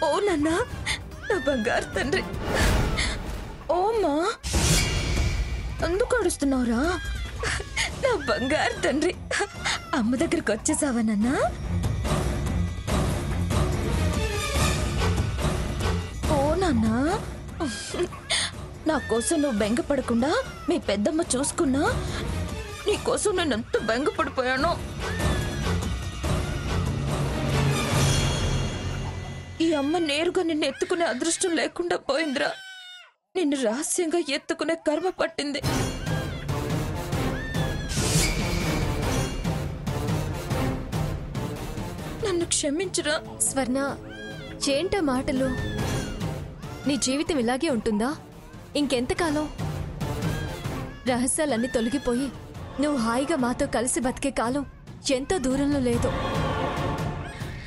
ఓ నాన్న, నా బంగారు తండ్రి. ఓమ్మా, అందుకు అడుస్తున్నావురా? నా బంగారు తండ్రి, అమ్మ దగ్గరికి వచ్చేసావా నాన్న? ఓ నాన్న, నా కోసం నువ్వు బెంగపడకుండా మీ పెద్దమ్మ చూసుకున్నా నీకోసం నేను ఎంత బెంగపడిపోయానో. ఈ అమ్మ నేరుగా నిన్ను ఎత్తుకునే అదృష్టం లేకుండా పోయిందిరా. నిన్ను రహస్యంగా ఎత్తుకునే కర్మ పట్టింది. నన్ను క్షమించురా. స్వర్ణ, ఏంటా మాటలు? నీ జీవితం ఇలాగే ఉంటుందా? ఇంకెంతకాలం? రహస్యాలన్నీ తొలగిపోయి నువ్వు హాయిగా మాతో కలిసి బతికే కాలం ఎంతో దూరంలో లేదు.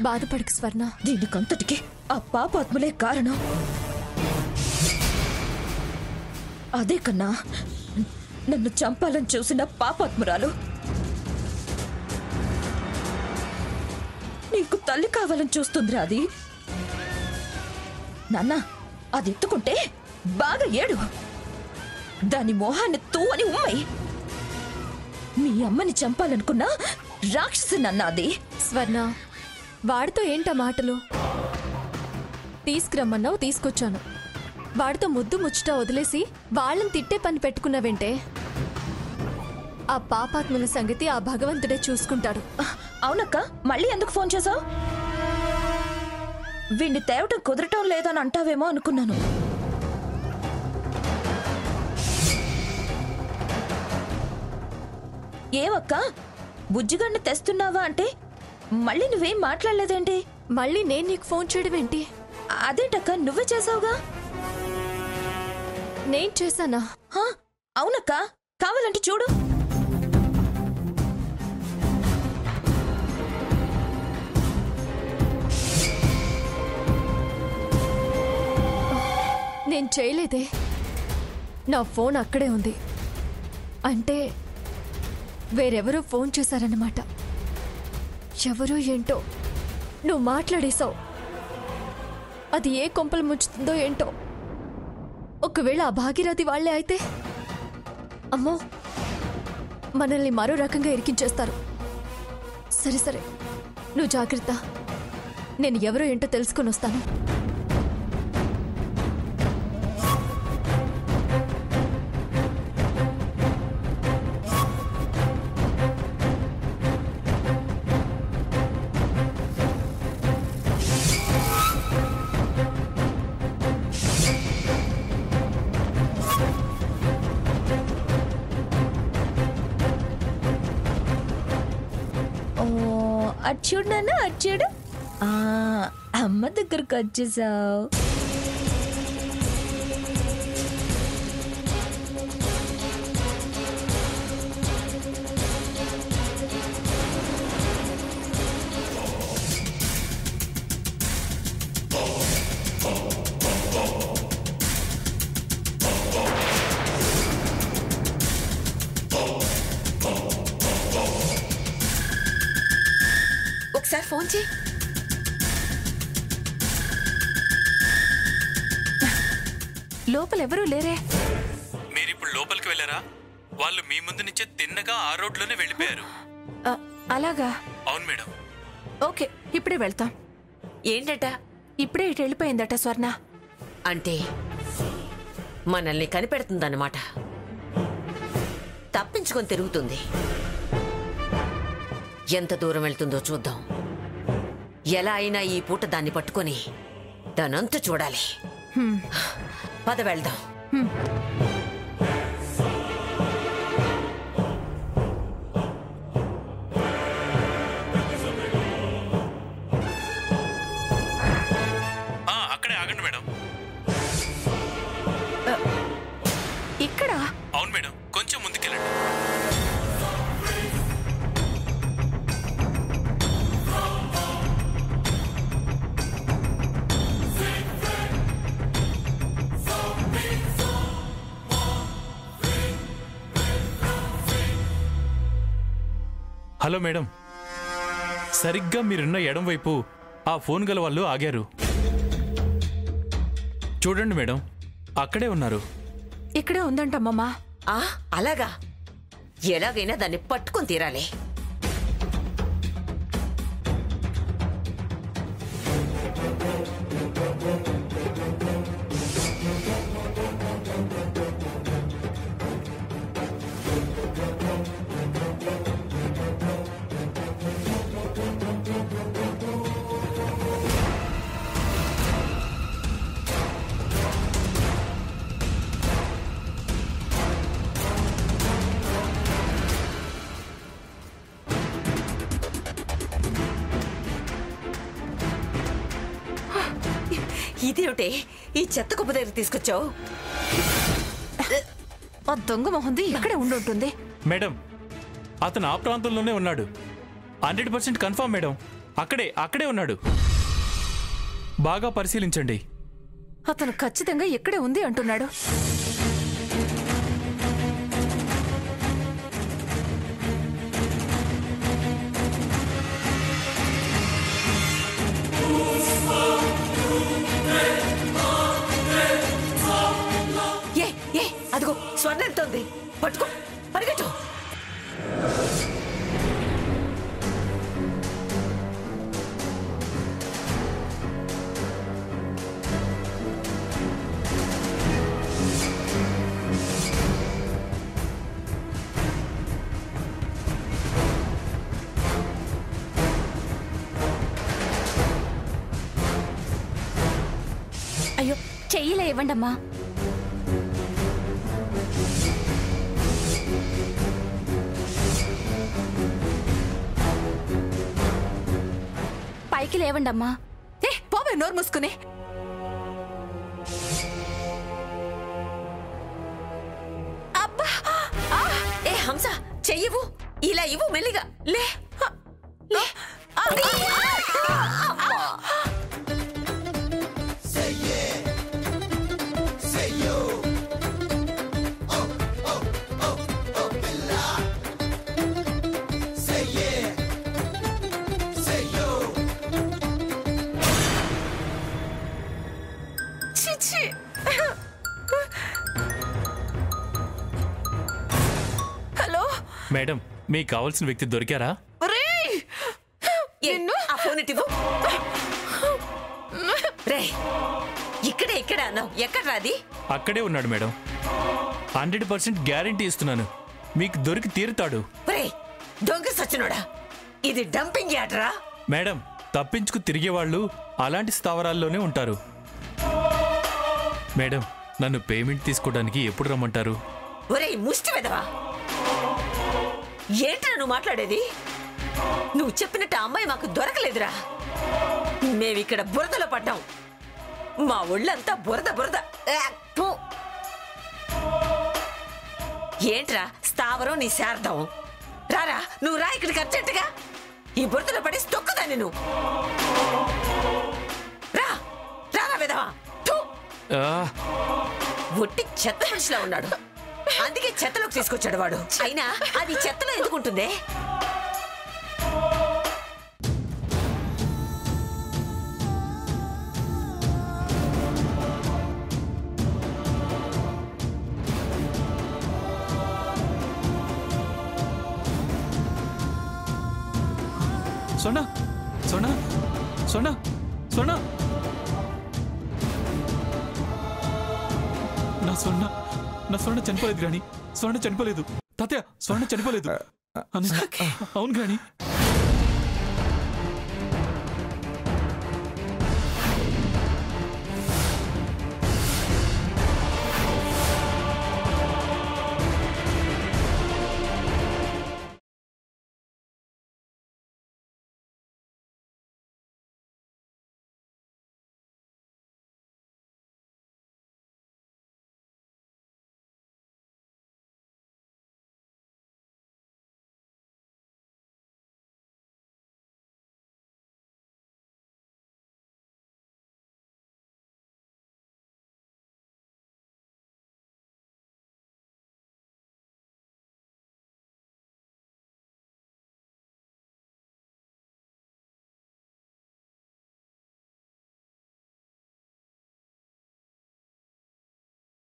బాధపడకు స్వర్ణ. దీనికంతటికి ఆ పాపాత్ములే కారణం. అదే కన్నా నన్ను చంపాలని చూసిన పాపాత్మురాలు. నీకు తల్లి కావాలని చూస్తుందిరా అది. నాన్న, అది ఎత్తుకుంటే బాగా ఏడు. దాని మోహాన్ని తూ అని ఉమ్మయి. మీ అమ్మని చంపాలనుకున్నా రాక్షసి నన్న అది. స్వర్ణ, వాడితో ఏంటా మాటలు? తీసుకురమ్మన్నావు, తీసుకొచ్చాను. వాడితో ముద్దు ముచ్చట వదిలేసి వాళ్ళని తిట్టే పని పెట్టుకున్నావేంటే? ఆ పాపాత్ముల సంగతి ఆ భగవంతుడే చూసుకుంటాడు. అవునక్క, మళ్ళీ ఎందుకు ఫోన్ చేసావు? వీణ్ణి తేవటం కుదరటం లేదని అంటావేమో అనుకున్నాను. ఏవక్క, బుజ్జిగడ్ని తెస్తున్నావా అంటే మళ్ళీ నువ్వేం మాట్లాడలేదేంటి? మళ్ళీ నేను నీకు ఫోన్ చేయడం ఏంటి? అదేంటక్క, నువ్వే చేసావుగా. నేను చేశానా? అవునక్క, కావాలంటే చూడు. నేను చేయలేదే. నా ఫోన్ అక్కడే ఉంది. అంటే వేరెవరో ఫోన్ చేశారన్నమాట. ఎవరో ఏంటో నువ్వు మాట్లాడేశావు. అది ఏ కొంపలు ముంచుతుందో ఏంటో. ఒకవేళ ఆ భాగీరథి వాళ్లే అయితే అమ్మో, మనల్ని మరో రకంగా ఇరికించేస్తారు. సరే సరే, నువ్వు జాగ్రత్త. నేను ఎవరో ఏంటో తెలుసుకొని వస్తాను. అచ్చుడు నాన్న, అచ్చుడు. అమ్మ దగ్గరకు వచ్చేసావు. ఒకసారి ఫోన్ చేయి. లోపలెవరూ లేరే. మీరిప్పుడు లోపలికి వెళ్ళారా? వాళ్ళు మీ ముందు నుంచే తిన్నగా ఆ రోడ్లోనే వెళ్ళిపోయారు. అలాగా? అవును మేడం. ఓకే, ఇప్పుడే వెళ్తాం. ఏంటట? ఇప్పుడే ఇటు వెళ్ళిపోయిందట స్వర్ణ. అంటే మనల్ని కనిపెడుతుందన్నమాట. తప్పించుకొని తిరుగుతుంది. ఎంత దూరం వెళ్తుందో చూద్దాం. ఎలా అయినా ఈ పూట దాన్ని పట్టుకొని దానంతా చూడాలి. పద వెళ్దాం. అక్కడే ఆగండి మేడం. ఇక్కడ? అవును మేడం, కొంచెం ముందుకెళ్ళండి. హలో మేడం, సరిగ్గా మీరున్న ఎడం వైపు ఆ ఫోన్ గల వాళ్ళు ఆగారు. చూడండి మేడం, అక్కడే ఉన్నారు. ఇక్కడే ఉందంటమ్మమ్మా. అలాగా? ఎలాగైనా దాన్ని పట్టుకొని తీరాలి. ఇదేమిటే ఈ చెత్త కుప్ప దగ్గర తీసుకొచ్చావు? ఆ దొంగ మొహంది ఇక్కడే ఉండుంటుంది. మేడం, అతను ఆ ప్రాంతంలోనే ఉన్నాడు. 100% కన్ఫర్మ్ మేడం. అక్కడే ఉన్నాడు. బాగా పరిశీలించండి. అతను ఖచ్చితంగా ఇక్కడే ఉంది అంటున్నాడు. అదిగో స్వర్ణ వెళ్తోంది. పట్టుకో, పరిగెట్టు. అయ్యో, చెయ్యిలే ఇవ్వండమ్మా. పైకి లేవండమ్మా. పోవే, నోరు మూసుకుని. అబ్బా! హంస, చెయ్యవు. ఇలా ఇవ్వు మెల్లిగా. లే. హలో మేడం, మీకు కావాల్సిన వ్యక్తి దొరికారా? ఇక్కడే అన్నావు. ఎక్కడ రాది? అక్కడే ఉన్నాడు మేడం. 100% గ్యారంటీ ఇస్తున్నాను, మీకు దొరికి తీరుతాడు. దొంగ సచ్చినోడా, ఇది డంపింగ్ యార్డ్రా? మేడం, తప్పించుకు తిరిగేవాళ్ళు అలాంటి స్థావరాల్లోనే ఉంటారు. మేడం, నన్ను పేమెంట్ తీసుకోవడానికి ఎప్పుడు రమ్మంటారు? ఒరేయ్ ముష్టి వెదవా, ఏంట్రా నువ్వు మాట్లాడేది? నువ్వు చెప్పినట్టు అమ్మాయి మాకు దొరకలేదురా. మేమిక్కడ బురదలో పడ్డాం. మా ఒళ్ళంతా బురద. ఏంట్రా స్థావరం నీ శారదం? రారా, నువ్వు రా ఇక్కడికి అర్జెంటుగా. ఈ బురదలో పడి తొక్కుదాన్ని నువ్వు. రారా వెదవా. ఒట్టి చెత్త మనిషిలా ఉన్నాడు. అందుకే చెత్తలోకి తీసుకొచ్చాడు వాడు. అయినా అది చెత్తలో ఎందుకుంటుందే? సోనా సోనా సోనా సోనా నా స్వర్ణ చనిపోలేదు గ్రాని. స్వర్ణ చనిపోలేదు తాతయ్య, స్వర్ణ చనిపోలేదు. అవును గ్రాని.